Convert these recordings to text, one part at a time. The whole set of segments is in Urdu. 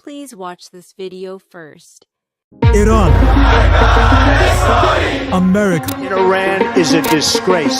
Please watch this video first. Iran, America, Iran is a disgrace.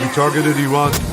We targeted Iran's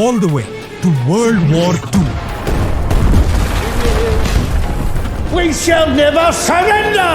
all the way to World War II. We shall never surrender.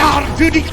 Jahren für dich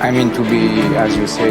I mean to be, as you say,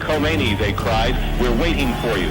Khomeini, they cried, we're waiting for you.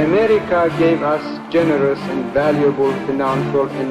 America gave us generous and valuable financial and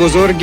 بزرگ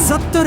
70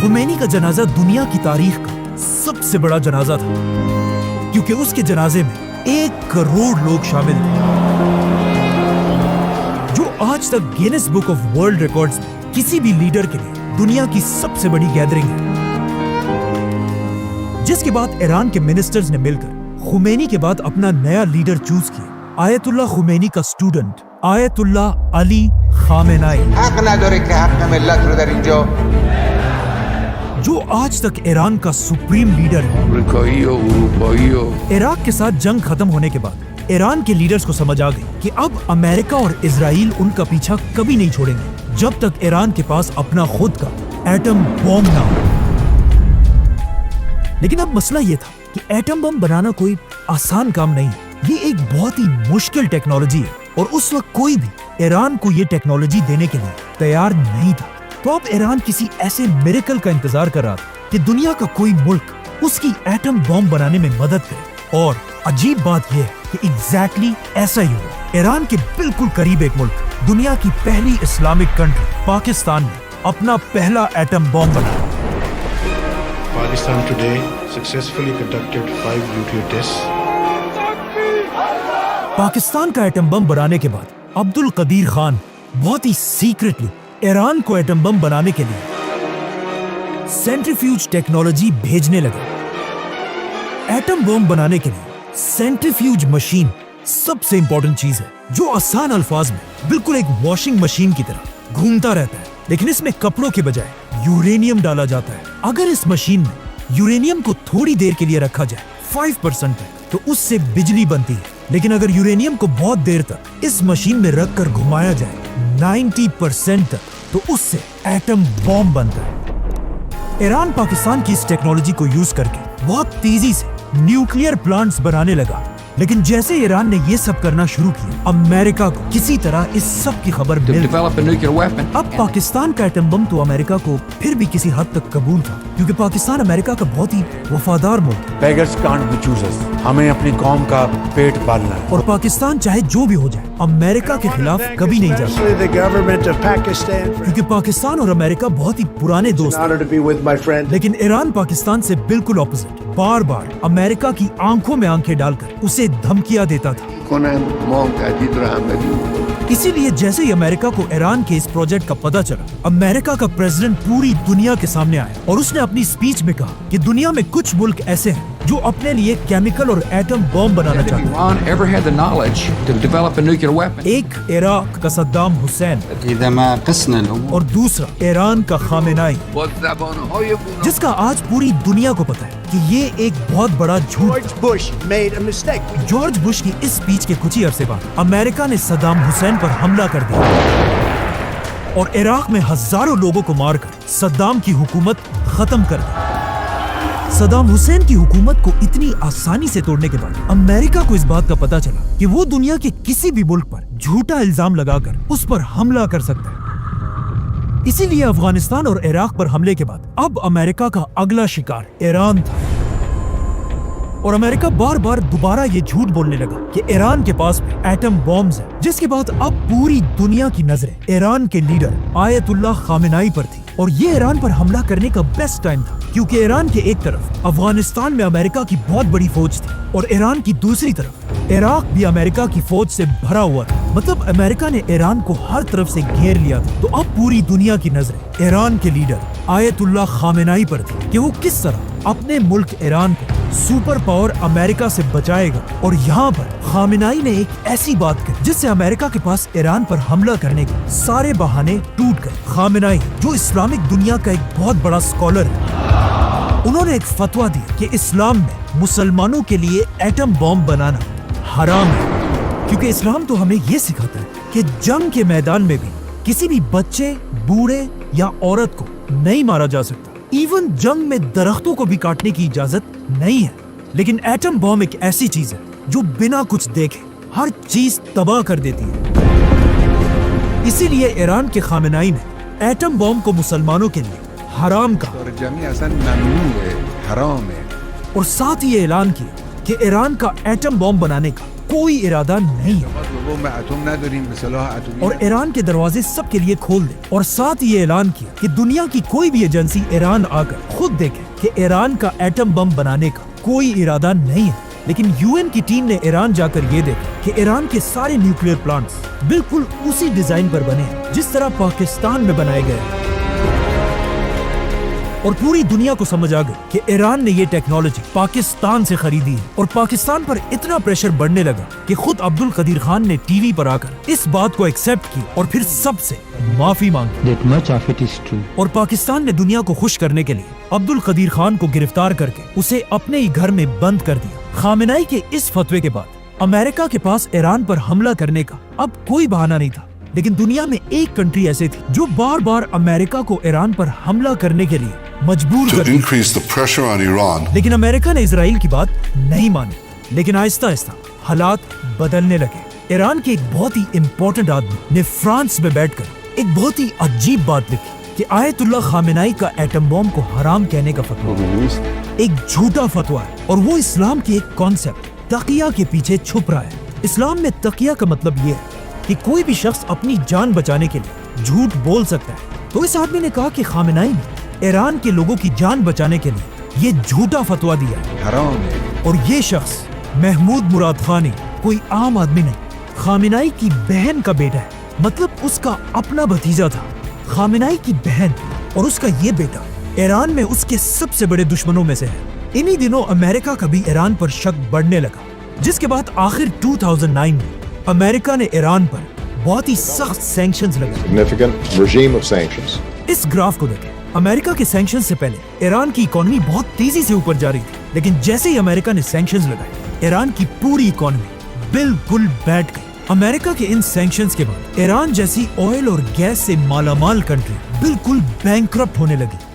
خمینی کا جنازہ دنیا کی تاریخ کا سب سے بڑا جنازہ تھا کیونکہ اس کے جنازے میں 1 کروڑ لوگ شامل تھے، جو آج تک grains book of world records میں کسی بھی لیڈر کے لیے دنیا کی سب سے بڑی گیدرنگ ہے۔ جس کے بعد ایران کے منسٹرز نے مل کر خمینی کے بعد اپنا نیا لیڈر چوز کیا، آیت اللہ خمینی کا اسٹوڈنٹ آیت اللہ علی خامنائی، حق نداری که حق ملت رو در اینجا جو آج تک ایران کا سپریم لیڈر ہے۔ امریکایی و اروپایی و عراق کے ساتھ جنگ ختم ہونے کے بعد ایران کے لیڈرز کو سمجھ آ گئی کہ اب امریکہ اور اسرائیل ان کا پیچھا کبھی نہیں چھوڑیں گے جب تک ایران کے پاس اپنا خود کا ایٹم بم نہ ہو۔ لیکن اب مسئلہ یہ تھا کہ ایٹم بم بنانا کوئی آسان کام نہیں ہے، یہ ایک بہت ہی مشکل ٹیکنالوجی ہے اور اس وقت کوئی بھی ایران کو یہ ٹیکنالوجی دینے کے لیے تیار نہیں تھا۔ تو اب ایران کسی ایسے میریکل کا انتظار کر رہا تھا کہ دنیا کا کوئی ملک اس کی ایٹم بم بنانے میں مدد کرے، اور عجیب بات یہ ہے کہ ایگزیکٹلی ایسا ہی ہوا۔ ایران کے بالکل قریب ایک ملک، دنیا کی پہلی اسلامک کنٹری پاکستان نے اپنا پہلا ایٹم بم بنایا۔ Pakistan today successfully conducted 5 nuclear tests. Pakistan کا ایٹم بم بنانے کے بعد عبد القدیر خان بہت ہی سیکرٹلی ایران کو ایٹم بم بنانے کے لیے سینٹریفیوج ٹیکنالوجی بھیجنے لگے۔ ایٹم بم بنانے کے لیے سینٹریفیوج مشین سب سے امپورٹنٹ چیز ہے، جو آسان الفاظ میں بالکل ایک واشنگ مشین کی طرح گھومتا رہتا ہے، لیکن اس میں کپڑوں کے بجائے یورینیم ڈالا جاتا ہے۔ اگر اس مشین میں یورینیم کو تھوڑی دیر کے لیے رکھا جائے 5% تک تو اس سے بجلی بنتی ہے، لیکن اگر یورینیم کو بہت دیر تک اس مشین میں رکھ کر گھمایا جائے 90% تک تو اس سے ایٹم بم بنتا ہے۔ ایران پاکستان کی اس ٹیکنالوجی کو یوز کر کے بہت تیزی سے نیوکلیئر پلانٹس بنانے لگا، لیکن جیسے ایران نے یہ سب کرنا شروع کیا، امریکہ کو کسی طرح اس سب کی خبر مل گئی۔ اب پاکستان کا ایٹم بم تو امریکہ کو پھر بھی کسی حد تک قبول تھا، کیونکہ پاکستان امریکہ کا بہت ہی وفادار ملک ہے، Beggars can't be choosers. ہمیں اپنی قوم کا پیٹ پالنا ہے۔ اور پاکستان چاہے جو بھی ہو جائے امریکہ کے خلاف کبھی نہیں جاتا، Especially the government of Pakistan. کیونکہ پاکستان اور امریکہ بہت ہی پرانے دوست ہیں۔ Honor to be with my friend. لیکن ایران پاکستان سے بالکل اپوزٹ، بار بار امریکہ کی آنکھوں میں آنکھیں ڈال کر اسے دھمکیاں دیتا تھا۔ کنند ما هم تهدید را عملی می‌کنیم. اسی لیے جیسے ہی امریکہ کو ایران کے اس پروجیکٹ کا پتہ چلا، امریکہ کا پریزیڈنٹ پوری دنیا کے سامنے آیا اور اس نے اپنی اسپیچ میں کہا کہ دنیا میں کچھ ملک ایسے ہیں جو اپنے لیے کیمیکل اور ایٹم بم بنانا چاہتے ہیں۔ Iran ever had the knowledge to develop a nuclear weapon. ایک عراق کا صدام حسین إذا ما قسنا الأمور اور دوسرا ایران کا خامنائی، با زبانهای جس کا آج پوری دنیا کو پتہ ہے کہ یہ ایک بہت بڑا جھوٹ George Bush made a mistake. George Bush کی اس اسپیچ کے کچھ ہی عرصے بعد امریکہ نے صدام حسین پر حملہ کر دیا اور عراق میں ہزاروں لوگوں کو مار کر صدام کی حکومت ختم کر دی۔ صدام حسین کی حکومت کو اتنی آسانی سے توڑنے کے بعد امریکہ کو اس بات کا پتہ چلا کہ وہ دنیا کے کسی بھی ملک پر جھوٹا الزام لگا کر اس پر حملہ کر سکتا ہے۔ اسی لیے افغانستان اور عراق پر حملے کے بعد اب امریکہ کا اگلا شکار ایران تھا، اور امریکہ بار بار دوبارہ یہ جھوٹ بولنے لگا کہ ایران کے پاس بھی ایٹم بمز ہیں، جس کے بعد اب پوری دنیا کی نظریں ایران کے لیڈر آیت اللہ خامنائی پر تھی، اور یہ ایران پر حملہ کرنے کا بیسٹ ٹائم تھا، کیونکہ ایران کے ایک طرف افغانستان میں امریکہ کی بہت بڑی فوج تھی اور ایران کی دوسری طرف عراق بھی امریکہ کی فوج سے بھرا ہوا تھا، مطلب امریکہ نے ایران کو ہر طرف سے گھیر لیا تھا۔ تو اب پوری دنیا کی نظریں ایران کے لیڈر آیت اللہ خامنائی پر تھی کہ وہ کس طرح اپنے ملک ایران کو سپر پاور امریکہ سے بچائے گا، اور یہاں پر خامنائی نے ایک ایسی بات کہی جس سے امریکہ کے پاس ایران پر حملہ کرنے کے سارے بہانے ٹوٹ گئے۔ خامنائی جو اسلامک دنیا کا ایک بہت بڑا اسکالر ہے، انہوں نے ایک فتویٰ دی کہ اسلام میں مسلمانوں کے لیے ایٹم بم بنانا حرام ہے، کیونکہ اسلام تو ہمیں یہ سکھاتا ہے کہ جنگ کے میدان میں بھی کسی بھی بچے، بوڑھے یا عورت کو نہیں مارا جا سکتا، ایون جنگ میں درختوں کو بھی کاٹنے کی اجازت نہیں ہے۔ لیکن ایٹم بم ایک ایسی چیز ہے جو بنا کچھ دیکھے ہر چیز تباہ کر دیتی ہے۔ اسی لیے ایران کے خامنائی نے ایٹم بم کو مسلمانوں کے لیے حرام کہا جمعی اصلا ممنوع ہے، حرام ہے، اور ساتھ یہ اعلان کیا کہ ایران کا ایٹم بم بنانے کا کوئی ارادہ نہیں ہے اور ایران کے دروازے سب کے لیے کھول دے، اور ساتھ یہ اعلان کیا کہ دنیا کی کوئی بھی ایجنسی ایران آ کر خود دیکھے کہ ایران کا ایٹم بم بنانے کا کوئی ارادہ نہیں ہے۔ لیکن یو این کی ٹیم نے ایران جا کر یہ دیکھا کہ ایران کے سارے نیوکلیئر پلانٹس بالکل اسی ڈیزائن پر بنے ہیں جس طرح پاکستان میں بنائے گئے ہیں، اور پوری دنیا کو سمجھ آ گئی کہ ایران نے یہ ٹیکنالوجی پاکستان سے خریدی ہے، اور پاکستان پر اتنا پریشر بڑھنے لگا کہ خود عبد القدیر خان نے ٹی وی پر آ کر اس بات کو ایکسپٹ کی اور پھر سب سے معافی مانگی۔ اور پاکستان نے دنیا کو خوش کرنے کے لیے عبد القدیر خان کو گرفتار کر کے اسے اپنے ہی گھر میں بند کر دیا۔ خامنائی کے اس فتوے کے بعد امریکہ کے پاس ایران پر حملہ کرنے کا اب کوئی بہانہ نہیں تھا، لیکن دنیا میں ایک کنٹری ایسے تھی جو بار بار امریکہ کو ایران پر حملہ کرنے کے لیے مجبور کر دیا، لیکن امریکہ نے اسرائیل کی بات نہیں مانی۔ لیکن آہستہ آہستہ حالات بدلنے لگے۔ ایران کے ایک بہت ہی امپورٹنٹ آدمی نے فرانس میں بیٹھ کر ایک بہت ہی عجیب بات لکھی کہ آیت اللہ خامنائی کا ایٹم بم کو حرام کہنے کا فتویٰ ایک جھوٹا فتویٰ ہے، اور وہ اسلام کی ایک کانسیپٹ تقیہ کے پیچھے چھپ رہا ہے۔ اسلام میں تقیہ کا مطلب یہ ہے کہ کوئی بھی شخص اپنی جان بچانے کے لیے جھوٹ بول سکتا ہے۔ تو اس آدمی نے کہا کہ خامنائی نے ایران کے لوگوں کی جان بچانے کے لیے یہ جھوٹا فتویٰ دیا ہے، اور یہ شخص محمود مراد خانی کوئی عام آدمی نہیں، خامنائی کی بہن کا بیٹا ہے، مطلب اس کا اپنا بھتیجا تھا۔ خامنائی کی بہن اور اس کا یہ بیٹا ایران میں اس کے سب سے بڑے دشمنوں میں سے ہے۔ انہی دنوں امریکہ کا بھی ایران پر شک بڑھنے لگا، جس کے بعد آخر 2009 میں امریکہ نے ایران پر بہت ہی سخت سینکشنز لگائے۔ اس گراف کو دیکھیں، امریکہ کے سینکشن سے پہلے ایران کی اکانومی بہت تیزی سے اوپر جا رہی تھی، لیکن جیسے ہی امریکہ نے سینکشنز لگائے ایران کی پوری اکانومی بالکل بیٹھ گئی۔ امریکہ کے ان سینکشنز کے بعد ایران جیسی آئل اور گیس سے مالا مال کنٹری بالکل بینکرپٹ ہونے لگی۔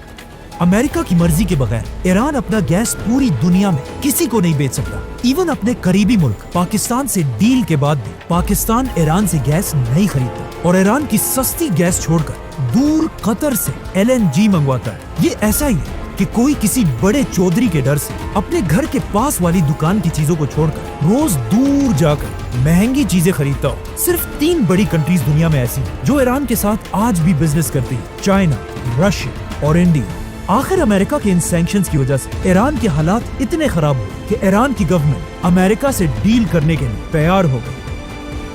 امریکہ کی مرضی کے بغیر ایران اپنا گیس پوری دنیا میں کسی کو نہیں بیچ سکتا۔ ایون اپنے قریبی ملک پاکستان سے ڈیل کے بعد بھی پاکستان ایران سے گیس نہیں خریدتا، اور ایران کی سستی گیس چھوڑ کر دور قطر سے LNG منگواتا ہے۔ یہ ایسا ہی ہے کہ کوئی کسی بڑے چودھری کے ڈر سے اپنے گھر کے پاس والی دکان کی چیزوں کو چھوڑ کر روز دور جا کر مہنگی چیزیں خریدتا ہو۔ صرف 3 بڑی کنٹریز دنیا میں ایسی ہیں جو ایران کے ساتھ آج بھی بزنس کرتی ہیں: چائنا، رشیا اور انڈیا۔ آخر امریکہ کے ان سینکشنز کی وجہ سے ایران کے حالات اتنے خراب ہوئے کہ ایران کی گورنمنٹ امریکہ سے ڈیل کرنے کے لیے تیار ہو گئی،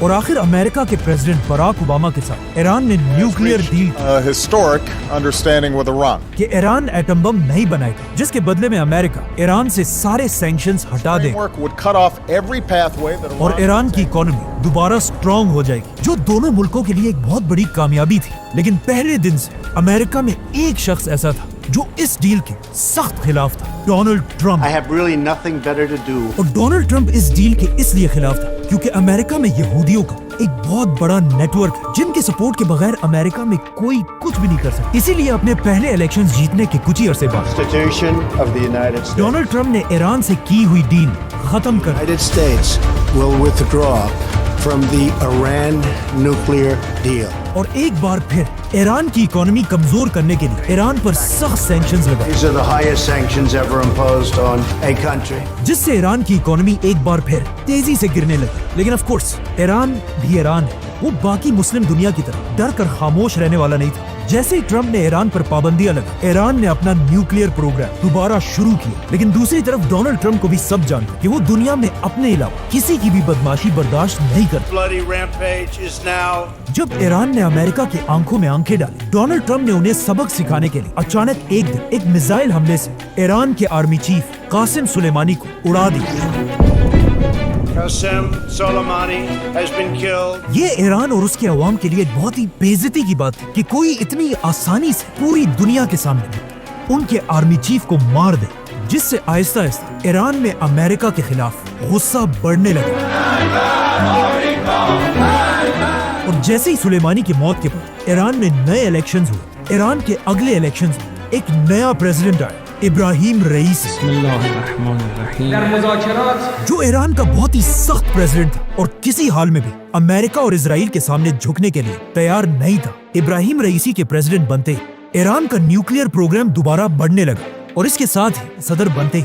اور آخر امریکہ کے پریزیڈنٹ براک اوباما کے ساتھ ایران نے نیوکلیئر ڈیل کہ ایران ایٹم بم نہیں بنائے گا، جس کے بدلے میں امریکہ ایران سے سارے سینکشنز ہٹا دے اور ایران کی اکانومی دوبارہ سٹرونگ ہو جائے گی، جو دونوں ملکوں کے لیے ایک بہت بڑی کامیابی تھی۔ لیکن پہلے دن سے امریکہ میں ایک شخص ایسا تھا جو اس ڈیل کے سخت خلاف تھا: ڈونلڈ ٹرمپ۔ اور ڈونلڈ ٹرمپ اس ڈیل کے اس لیے خلاف تھا کیونکہ امریکہ میں یہودیوں کا ایک بہت بڑا نیٹ ورک ہے جن کے سپورٹ کے بغیر امریکہ میں کوئی کچھ بھی نہیں کر سکتا۔ اسی لیے اپنے پہلے الیکشنز جیتنے کے کچھ ہی عرصے بعد ڈونلڈ ٹرمپ نے ایران سے کی ہوئی ڈیل ختم کر اور ایک بار پھر ایران کی اکانومی کمزور کرنے کے لیے ایران پر سخت سینکشنز لگائے، جس سے ایران کی اکانومی ایک بار پھر تیزی سے گرنے لگی۔ لیکن آف کورس ایران بھی ایران ہے، وہ باقی مسلم دنیا کی طرح ڈر کر خاموش رہنے والا نہیں تھا۔ جیسے ہی ٹرمپ نے ایران پر پابندیاں لگا، ایران نے اپنا نیوکلیئر پروگرام دوبارہ شروع کیا۔ لیکن دوسری طرف ڈونلڈ ٹرمپ کو بھی سب جانتے کہ وہ دنیا میں اپنے علاوہ کسی کی بھی بدماشی برداشت نہیں کرتا۔ جب ایران نے امریکہ کی آنکھوں میں آنکھیں ڈالی، ڈونلڈ ٹرمپ نے انہیں سبق سکھانے کے لیے اچانک ایک دن ایک میزائل حملے سے ایران کے آرمی چیف قاسم سلیمانی کو اڑا دیا۔ یہ ایران اور اس کے عوام کے لیے بہت ہی بے عزتی کی بات ہے کہ کوئی اتنی آسانی سے پوری دنیا کے سامنے ان کے آرمی چیف کو مار دے، جس سے آہستہ آہستہ ایران میں امریکہ کے خلاف غصہ بڑھنے لگا۔ اور جیسے ہی سلیمانی کی موت کے بعد ایران میں نئے الیکشنز ہوئے، ایران کے اگلے الیکشنز میں ایک نیا پریزیڈنٹ آیا، ابراہیم رئیسی، جو ایران کا بہت ہی سخت پریزیڈنٹ تھا اور کسی حال میں بھی امریکہ اور اسرائیل کے سامنے جھکنے کے لیے تیار نہیں تھا۔ ابراہیم رئیسی کے پریزیڈنٹ بنتے ہی ایران کا نیوکلیئر پروگرام دوبارہ بڑھنے لگا، اور اس کے ساتھ ہی صدر بنتے ہی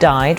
died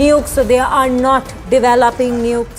Nukes, so they are not developing nukes.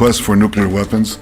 quest for nuclear weapons.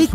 1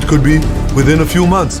It could be within a few months.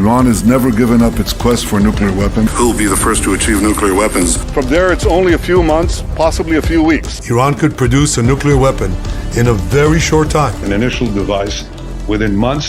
Iran has never given up its quest for nuclear weapons. Who will be the first to achieve nuclear weapons? From there, it's only a few months, possibly a few weeks. Iran could produce a nuclear weapon in a very short time. An initial device within months.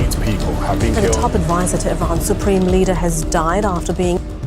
8 people have been The killed. top advisor to Iran's supreme leader has died after being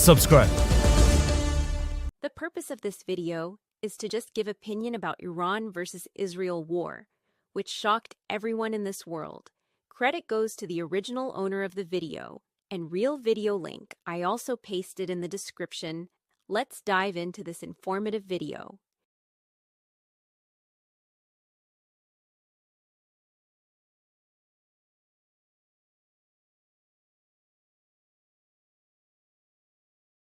Subscribe. The purpose of this video is to just give opinion about Iran versus Israel war, which shocked everyone in this world. Credit goes to the original owner of the video, and real video link I also pasted in the description. Let's dive into this informative video.